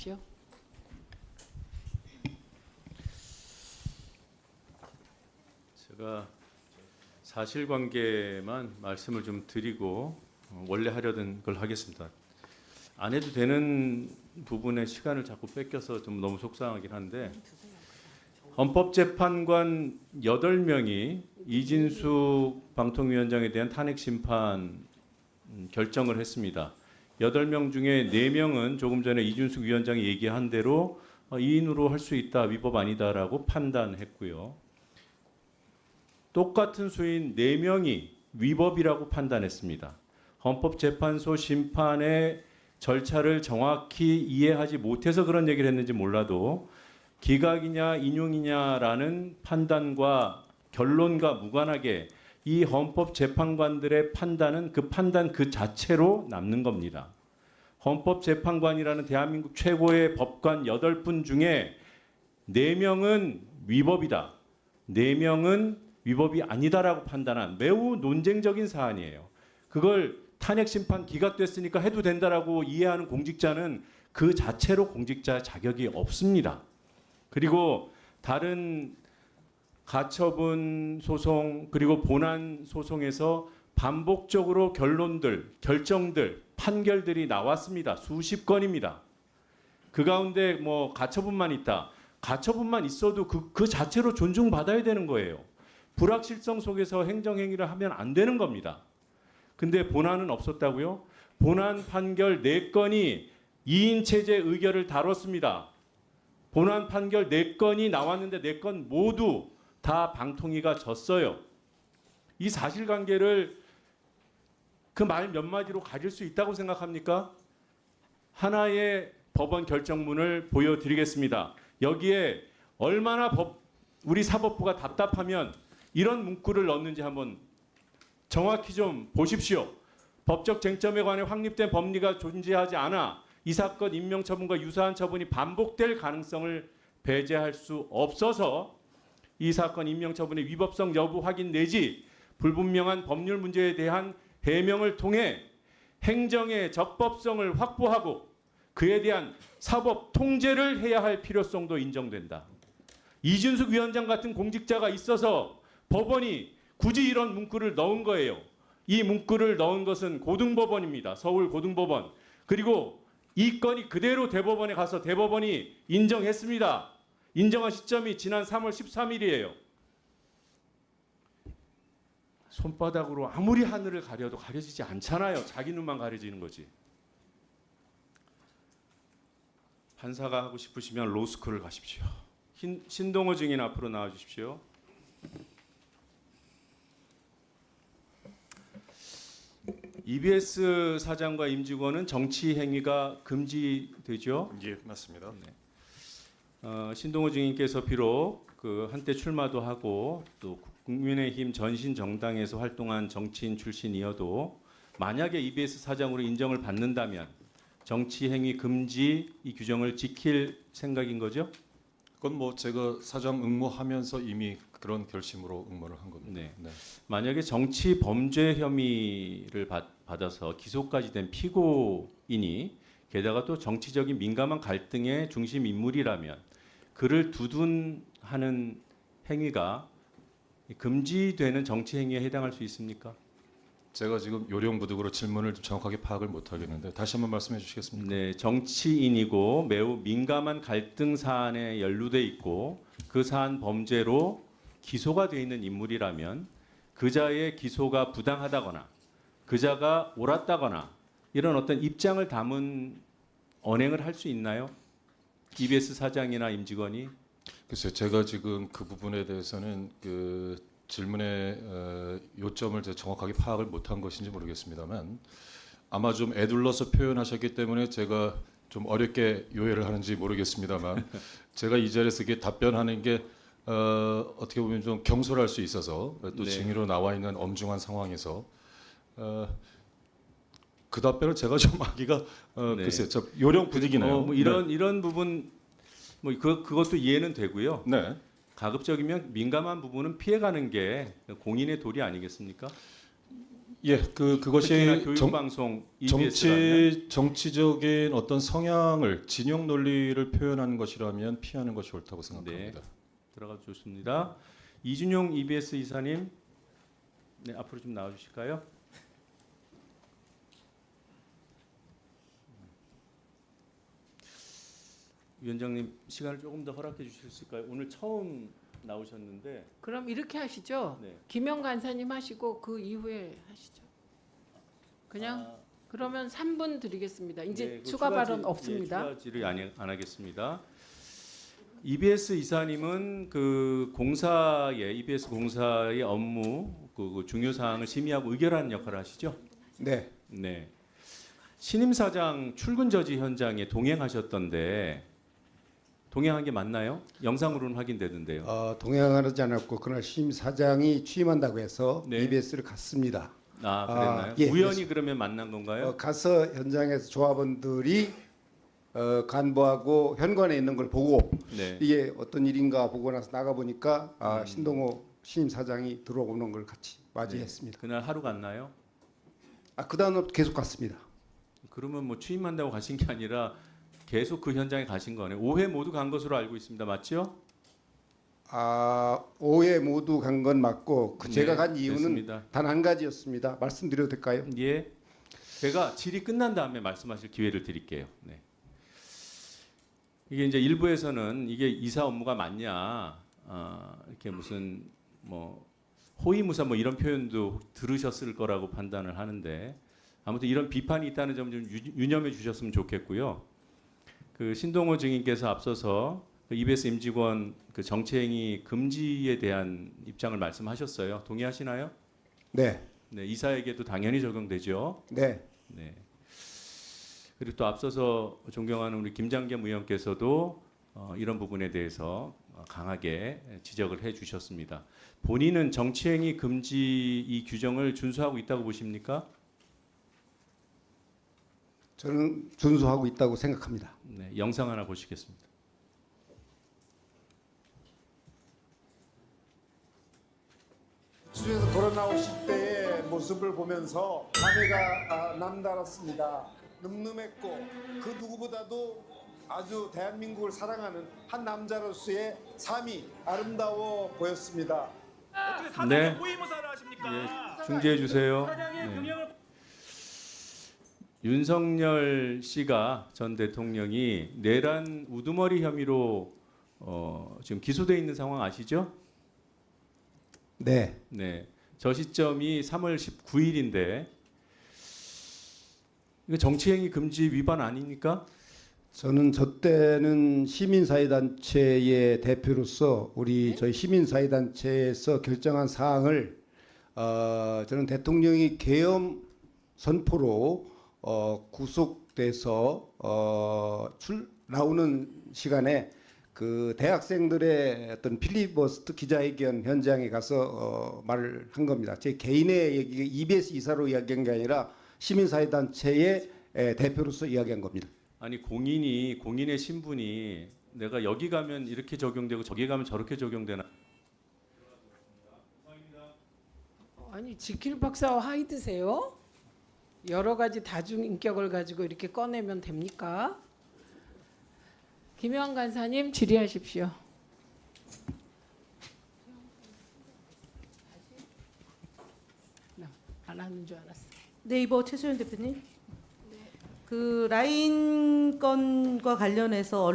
주십시오. 제가 사실관계만 말씀을 좀 드리고 원래 하려던 걸 하겠습니다. 안 해도 되는 부분에 시간을 자꾸 뺏겨서 좀 너무 속상하긴 한데 헌법재판관 8명이 이진숙 방통위원장에 대한 탄핵 심판 결정을 했습니다. 8명 중에 4명은 조금 전에 이준숙 위원장이 얘기한 대로 이인으로 할 수 있다, 위법 아니다라고 판단했고요. 똑같은 수인 4명이 위법이라고 판단했습니다. 헌법재판소 심판의 절차를 정확히 이해하지 못해서 그런 얘기를 했는지 몰라도 기각이냐 인용이냐라는 판단과 결론과 무관하게 이 헌법재판관들의 판단은 그 판단 그 자체로 남는 겁니다. 헌법재판관이라는 대한민국 최고의 법관 8분 중에 4명은 위법이다, 4명은 위법이 아니다라고 판단한 매우 논쟁적인 사안이에요. 그걸 탄핵 심판 기각됐으니까 해도 된다라고 이해하는 공직자는 그 자체로 공직자 자격이 없습니다. 그리고 다른 가처분 소송 그리고 본안 소송에서 반복적으로 결론들, 결정들, 판결들이 나왔습니다. 수십 건입니다. 그 가운데 뭐 가처분만 있다. 가처분만 있어도 그 자체로 존중받아야 되는 거예요. 불확실성 속에서 행정행위를 하면 안 되는 겁니다. 근데 본안은 없었다고요? 본안 판결 4건이 2인체제 의결을 다뤘습니다. 본안 판결 4건이 나왔는데 4건 모두 다 방통위가 졌어요. 이 사실관계를 그 말 몇 마디로 가릴 수 있다고 생각합니까? 하나의 법원 결정문을 보여드리겠습니다. 여기에 얼마나 우리 사법부가 답답하면 이런 문구를 넣는지 한번 정확히 좀 보십시오. 법적 쟁점에 관해 확립된 법리가 존재하지 않아 이 사건 임명처분과 유사한 처분이 반복될 가능성을 배제할 수 없어서 이 사건 임명처분의 위법성 여부 확인 내지 불분명한 법률 문제에 대한 해명을 통해 행정의 적법성을 확보하고 그에 대한 사법 통제를 해야 할 필요성도 인정된다. 이준숙 위원장 같은 공직자가 있어서 법원이 굳이 이런 문구를 넣은 거예요. 이 문구를 넣은 것은 고등법원입니다. 서울 고등법원. 그리고 이 건이 그대로 대법원에 가서 대법원이 인정했습니다. 인정한 시점이 지난 3월 13일이에요. 손바닥으로 아무리 하늘을 가려도 가려지지 않잖아요. 자기 눈만 가려지는 거지. 판사가 하고 싶으시면 로스쿨을 가십시오. 신동호 증인 앞으로 나와 주십시오. EBS 사장과 임직원은 정치 행위가 금지되죠? 예, 맞습니다. 신동호 증인께서 비록 그 한때 출마도 하고 또 국민의힘 전신 정당에서 활동한 정치인 출신이어도 만약에 EBS 사장으로 인정을 받는다면 정치 행위 금지 이 규정을 지킬 생각인 거죠? 그건 뭐 제가 사장 응모하면서 이미 그런 결심으로 응모를 한 겁니다. 네. 네. 만약에 정치 범죄 혐의를 받아서 기소까지 된 피고인이 게다가 또 정치적인 민감한 갈등의 중심 인물이라면 그를 두둔하는 행위가 금지되는 정치 행위에 해당할 수 있습니까? 제가 지금 요령부득으로 질문을 좀 정확하게 파악을 못 하겠는데 다시 한번 말씀해 주시겠습니까? 네, 정치인이고 매우 민감한 갈등 사안에 연루돼 있고 그 사안 범죄로 기소가 돼 있는 인물이라면 그자의 기소가 부당하다거나 그자가 옳았다거나 이런 어떤 입장을 담은 언행을 할 수 있나요? EBS 사장이나 임직원이? 글쎄요, 제가 지금 그 부분에 대해서는 그 질문의 요점을 제가 정확하게 파악을 못한 것인지 모르겠습니다만 아마 좀 애둘러서 표현하셨기 때문에 제가 좀 어렵게 요해를 하는지 모르겠습니다만 제가 이 자리에서 이게 답변하는 게 어떻게 보면 좀 경솔할 수 있어서 또 네. 증인으로 나와 있는 엄중한 상황에서 그 답변을 제가 좀 하기가 네. 글쎄요, 저 요령 부득이네요. 뭐 이런 부분 뭐 그것도 이해는 되고요. 네. 가급적이면 민감한 부분은 피해가는 게 공인의 도리 아니겠습니까? 예, 특히나 그것이 교육방송 EBS라면 정치적인 어떤 성향을 진영 논리를 표현하는 것이라면 피하는 것이 옳다고 생각합니다. 들어가 좋습니다. 이준용 EBS 이사님, 네, 앞으로 좀 나와주실까요? 위원장님 시간을 조금 더 허락해 주실 수 있을까요? 오늘 처음 나오셨는데. 그럼 이렇게 하시죠. 네. 김영 간사님 하시고 그 이후에 하시죠. 그냥 그러면 3분 드리겠습니다. 이제 네, 그 추가 발언 예, 없습니다. 추가 질의 안 하겠습니다. EBS 이사님은 그 공사의 EBS 공사의 업무 그 중요 사항을 심의하고 의결하는 역할을 하시죠? 네, 네. 신임 사장 출근 저지 현장에 동행하셨던데 동행한 게 맞나요? 영상으로는 확인되던데요. 동행하지 않았고 그날 심 사장이 취임한다고 해서 네. EBS를 갔습니다. 아, 그랬나요? 예, 우연히 그러면 만난 건가요? 가서 현장에서 조합원들이 간부하고 현관에 있는 걸 보고 네. 이게 어떤 일인가 보고 나서 나가 보니까 신동호 신임 사장이 들어오는 걸 같이 맞이했습니다. 그날 하루 갔나요? 그 다음은 계속 갔습니다. 그러면 뭐 취임한다고 가신 게 아니라 계속 그 현장에 가신 거네요. 5회 모두 간 것으로 알고 있습니다. 맞죠? 5회 모두 간 건 맞고 제가 네, 간 이유는 됐습니다. 단 한 가지였습니다. 말씀드려도 될까요? 예. 제가 질의 끝난 다음에 말씀하실 기회를 드릴게요. 네. 이게 이제 일부에서는 이게 이사 업무가 맞냐, 이렇게 무슨 뭐 호위무사 뭐 이런 표현도 들으셨을 거라고 판단을 하는데 아무튼 이런 비판이 있다는 점 좀 유념해 주셨으면 좋겠고요. 그 신동호 증인께서 앞서서 그 EBS 임직원 그 정치행위 금지에 대한 입장을 말씀하셨어요. 동의하시나요? 네, 네, 이사에게도 당연히 적용되죠. 네. 네. 그리고 또 앞서서 존경하는 우리 김장겸 의원께서도 이런 부분에 대해서 강하게 지적을 해주셨습니다. 본인은 정치행위 금지 이 규정을 준수하고 있다고 보십니까? 저는 준수하고 있다고 생각합니다. 네, 영상 하나 보시겠습니다. 주에서 걸어 나오실 때의 모습을 보면서 감회가 남달았습니다. 늠름했고 그 누구보다도 아주 대한민국을 사랑하는 한 남자로서의 삶이 아름다워 보였습니다. 어떻게 사장이 네. 호위무사를 하십니까? 예, 중재해 주세요. 사장의 네. 금융을 윤석열 씨가 전 대통령이 내란 우두머리 혐의로 지금 기소돼 있는 상황 아시죠? 네, 네. 저 시점이 3월 19일인데 이거 정치행위 금지 위반 아닙니까? 저는 저 때는 시민사회단체의 대표로서 우리 저희 시민사회단체에서 결정한 사항을 저는 대통령이 계엄 선포로 구속돼서 나오는 시간에 그 대학생들의 어떤 필리버스터 기자회견 현장에 가서 말을 한 겁니다. 제 개인의 얘기, EBS 이사로 이야기한 게 아니라 시민사회단체의 대표로서 이야기한 겁니다. 아니 공인의 신분이 내가 여기 가면 이렇게 적용되고 저기 가면 저렇게 적용되나? 아니 지킬 박사와 하이드세요? 여러 가지 다중 인격을 가지고 이렇게 꺼내면 됩니까? 김영 간사님 질의하십시오. 안 하는 줄 알았어. 네이버 최소연 대표님. 그 라인 건과 관련해서